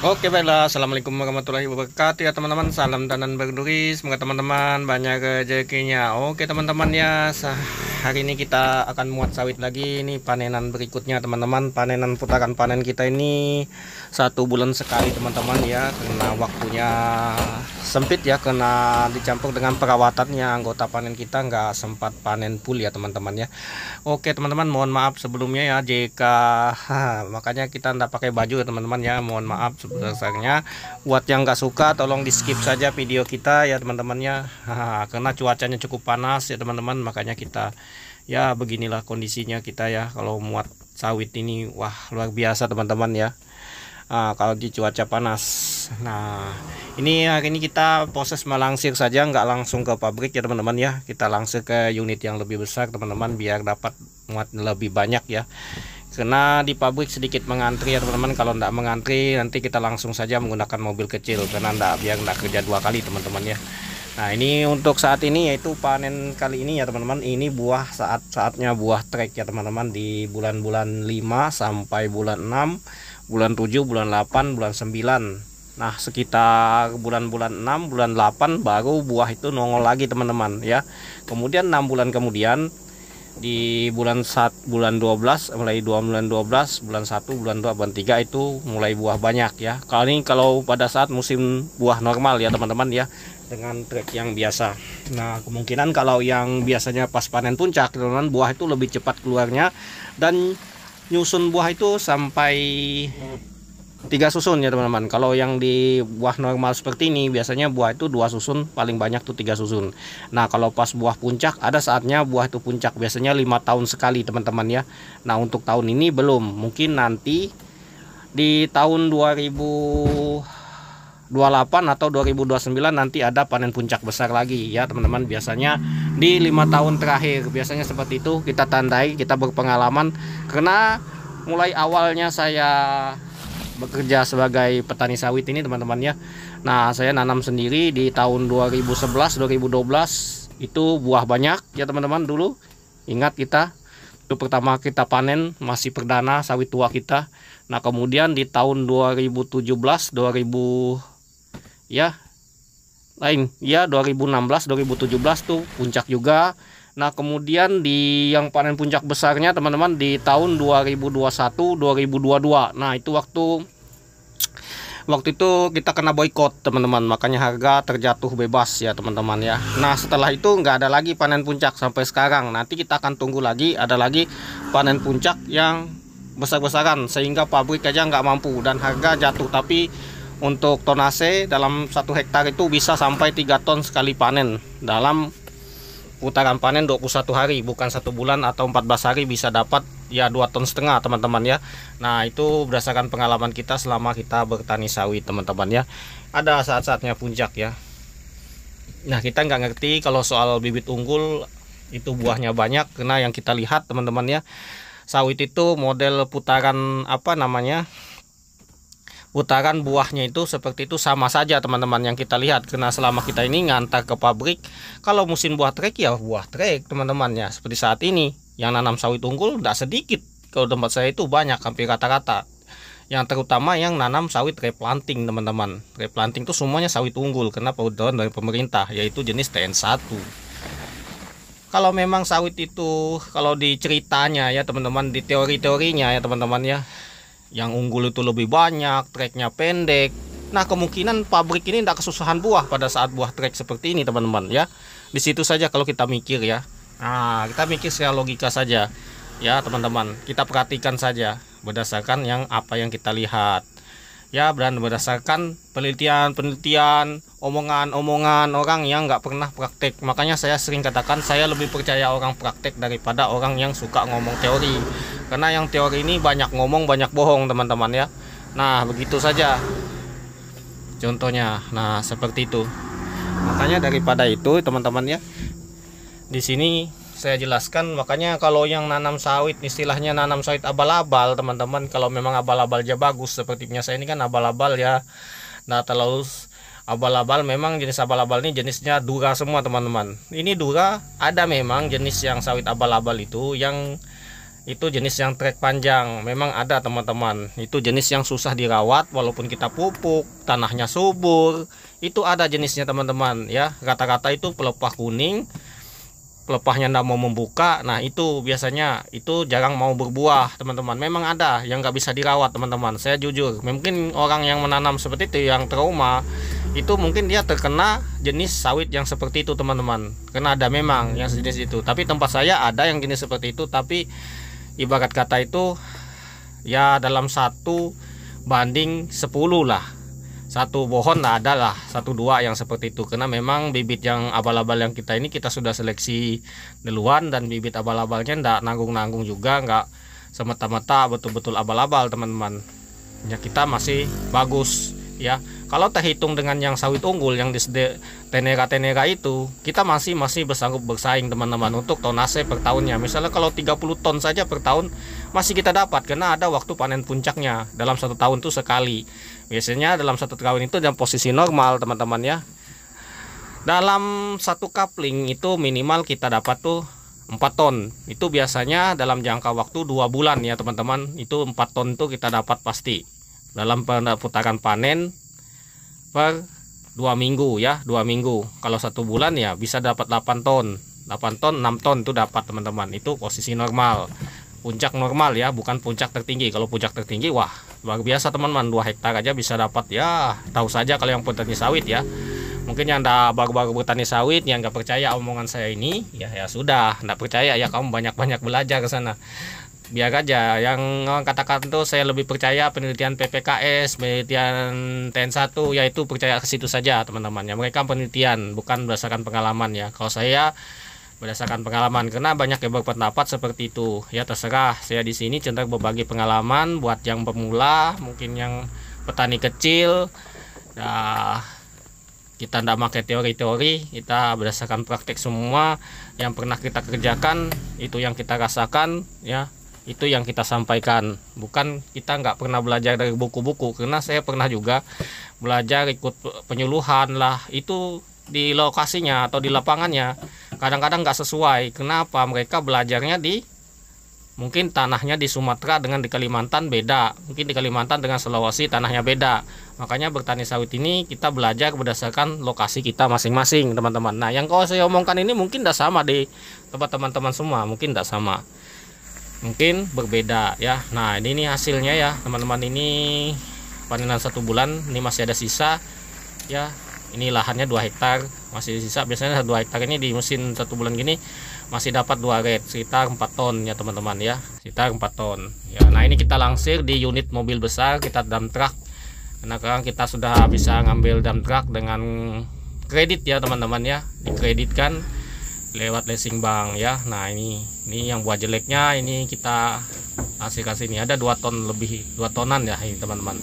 Oke, baiklah. Assalamualaikum warahmatullahi wabarakatuh ya teman-teman. Salam tanam berduri. Semoga teman-teman banyak rezekinya. Oke teman-teman ya, hari ini kita akan muat sawit lagi. Ini panenan berikutnya teman-teman. Panenan putaran panen kita ini 1 bulan sekali teman-teman ya. Karena waktunya sempit ya, karena dicampur dengan perawatannya anggota panen kita nggak sempat panen full ya teman-teman ya. Oke teman-teman, mohon maaf sebelumnya ya jika makanya kita nggak pakai baju ya teman-teman ya. Mohon maaf sebesarnya. Buat yang nggak suka tolong di skip saja video kita ya teman-teman ya. Karena cuacanya cukup panas ya teman-teman, makanya kita ya beginilah kondisinya kita ya kalau muat sawit ini. Wah, luar biasa teman-teman ya. Kalau di cuaca panas. Nah, ini hari ini kita proses melangsir saja, nggak langsung ke pabrik ya teman-teman ya. Kita langsir ke unit yang lebih besar teman-teman, biar dapat muat lebih banyak ya. Karena di pabrik sedikit mengantri ya teman-teman. Kalau nggak mengantri nanti kita langsung saja menggunakan mobil kecil, karena biar nggak kerja 2 kali teman-teman ya. Nah, ini untuk saat ini yaitu panen kali ini ya teman-teman. Ini buah saatnya buah trek ya teman-teman, di bulan-bulan 5 sampai bulan 6, bulan 7, bulan 8, bulan 9. Nah, sekitar bulan-bulan 6, bulan 8 baru buah itu nongol lagi teman-teman ya. Kemudian 6 bulan kemudian di bulan 12, mulai 2 bulan 12, bulan 1, bulan 2, bulan 3 itu mulai buah banyak ya. Kalau pada saat musim buah normal ya teman-teman ya, dengan trek yang biasa. Nah, kemungkinan kalau yang biasanya pas panen puncak teman-teman, buah itu lebih cepat keluarnya dan nyusun buah itu sampai 3 susun ya teman-teman. Kalau yang di buah normal seperti ini biasanya buah itu 2 susun, paling banyak tuh 3 susun. Nah, kalau pas buah puncak ada saatnya buah itu puncak, biasanya 5 tahun sekali teman-teman ya. Nah, untuk tahun ini belum, mungkin nanti di tahun 2028 atau 2029 nanti ada panen puncak besar lagi ya teman-teman. Biasanya di 5 tahun terakhir biasanya seperti itu, kita tandai, kita berpengalaman. Karena mulai awalnya saya bekerja sebagai petani sawit ini teman-teman ya. Nah, saya nanam sendiri di tahun 2011 2012 itu buah banyak ya teman-teman. Dulu ingat kita itu pertama kita panen masih perdana sawit tua kita. Nah, kemudian di tahun 2017 2000 ya lain ya 2016 2017 tuh puncak juga. Nah, kemudian di yang panen puncak besarnya teman-teman di tahun 2021 2022. Nah, itu waktu itu kita kena boykot teman-teman, makanya harga terjatuh bebas ya teman-teman ya. Nah, setelah itu nggak ada lagi panen puncak sampai sekarang. Nanti kita akan tunggu lagi ada lagi panen puncak yang besar-besaran, sehingga pabrik aja nggak mampu dan harga jatuh. Tapi untuk tonase dalam 1 hektar itu bisa sampai 3 ton sekali panen dalam putaran panen 21 hari, bukan 1 bulan atau 14 hari bisa dapat ya 2,5 ton teman-teman ya. Nah, itu berdasarkan pengalaman kita selama kita bertani sawit teman-teman ya. Ada saat-saatnya puncak ya. Nah, kita nggak ngerti kalau soal bibit unggul itu buahnya banyak, karena yang kita lihat teman-teman ya, sawit itu model putaran apa namanya, putaran buahnya itu seperti itu sama saja teman-teman yang kita lihat. Karena selama kita ini ngantar ke pabrik, kalau musim buah trek ya buah trek teman-teman ya. Seperti saat ini yang nanam sawit unggul tidak sedikit, kalau tempat saya itu banyak, hampir rata-rata. Yang terutama yang nanam sawit replanting teman-teman. Replanting itu semuanya sawit unggul karena program dari pemerintah, yaitu jenis TN1. Kalau memang sawit itu, kalau di ceritanya ya teman-teman, di teori-teorinya ya teman-teman ya, yang unggul itu lebih banyak, treknya pendek. Nah, kemungkinan pabrik ini tidak kesusahan buah pada saat buah trek seperti ini teman-teman ya. Di situ saja kalau kita mikir ya. Nah, kita mikir secara logika saja ya teman-teman. Kita perhatikan saja berdasarkan apa yang kita lihat ya, berdasarkan penelitian, omongan-omongan orang yang nggak pernah praktek. Makanya saya sering katakan saya lebih percaya orang praktek daripada orang yang suka ngomong teori. Karena yang teori ini banyak ngomong banyak bohong teman-teman ya. Nah, begitu saja contohnya. Nah, seperti itu. Makanya daripada itu teman-teman ya, di sini saya jelaskan. Makanya kalau yang nanam sawit, istilahnya nanam sawit abal-abal teman-teman, kalau memang abal-abal aja bagus, seperti punya saya ini kan abal-abal ya. Nah, terlalu abal-abal, memang jenis abal-abal ini jenisnya Dura semua teman-teman. Ini Dura, ada memang jenis yang sawit abal-abal itu yang Itu jenis yang trek panjang. Memang ada teman-teman, itu jenis yang susah dirawat walaupun kita pupuk, tanahnya subur. Itu ada jenisnya teman-teman ya. Rata-rata itu pelepah kuning, pelepahnya tidak mau membuka. Nah itu biasanya itu jarang mau berbuah teman-teman. Memang ada yang nggak bisa dirawat teman-teman. Saya jujur, mungkin orang yang menanam seperti itu yang trauma, itu mungkin dia terkena jenis sawit yang seperti itu teman-teman. Karena ada memang yang sejenis itu. Tapi tempat saya ada yang jenis seperti itu, tapi ibarat kata itu ya dalam 1:10 lah. Satu pohon ada lah 1-2 yang seperti itu, karena memang bibit yang abal-abal yang kita ini kita sudah seleksi duluan, dan bibit abal-abalnya ndak nanggung-nanggung juga, nggak semata-mata betul-betul abal-abal teman-teman ya. Kita masih bagus ya. Kalau terhitung dengan yang sawit unggul yang di tenera itu, kita masih bersanggup bersaing teman-teman untuk tonase per tahunnya. Misalnya kalau 30 ton saja per tahun masih kita dapat, karena ada waktu panen puncaknya dalam 1 tahun tuh sekali. Biasanya dalam 1 tahun itu dalam posisi normal teman-teman ya. Dalam 1 kapling itu minimal kita dapat tuh 4 ton. Itu biasanya dalam jangka waktu 2 bulan ya teman-teman. Itu 4 ton tuh kita dapat pasti dalam putaran panen per 2 minggu ya, 2 minggu. Kalau 1 bulan ya bisa dapat 8 ton, 6 ton itu dapat teman-teman. Itu posisi normal, puncak normal ya, bukan puncak tertinggi. Kalau puncak tertinggi wah luar biasa teman-teman, 2 hektar aja bisa dapat ya. Tahu saja kalau yang petani sawit ya. Mungkin yang baru-baru bertani sawit yang nggak percaya omongan saya ini ya sudah, nggak percaya ya kamu banyak-banyak belajar ke sana. Biar aja yang katakan tuh saya lebih percaya penelitian PPKS, penelitian TN1, yaitu percaya ke situ saja teman-teman ya. Mereka penelitian bukan berdasarkan pengalaman ya. Kalau saya berdasarkan pengalaman, karena banyak yang berpendapat seperti itu ya. Terserah, saya di sini cenderung berbagi pengalaman buat yang pemula, mungkin yang petani kecil. Nah, kita tidak pakai teori-teori, kita berdasarkan praktek semua yang pernah kita kerjakan, itu yang kita rasakan ya. Itu yang kita sampaikan, bukan kita nggak pernah belajar dari buku-buku. Karena saya pernah juga belajar ikut penyuluhan lah, itu di lokasinya atau di lapangannya kadang-kadang nggak sesuai. Kenapa? Mereka belajarnya di mungkin tanahnya di Sumatera dengan di Kalimantan beda, mungkin di Kalimantan dengan Sulawesi tanahnya beda. Makanya bertani sawit ini kita belajar berdasarkan lokasi kita masing-masing teman-teman. Nah yang kalau saya omongkan ini mungkin tidak sama di tempat teman-teman semua, mungkin tidak sama, mungkin berbeda ya. Nah ini hasilnya ya teman-teman, ini panenan 1 bulan, ini masih ada sisa ya. Ini lahannya 2 hektar masih sisa. Biasanya 2 hektar ini di musim 1 bulan gini masih dapat 2 red, sekitar 4 ton ya teman-teman ya, sekitar 4 ton ya. Nah ini kita langsir di unit mobil besar, kita dump truck, karena sekarang kita sudah bisa ngambil dump truck dengan kredit ya teman-teman ya, dikreditkan lewat leasing bank ya. Nah ini yang buat jeleknya, ini kita kasih ini ada 2 ton lebih, 2 tonan ya ini teman-teman.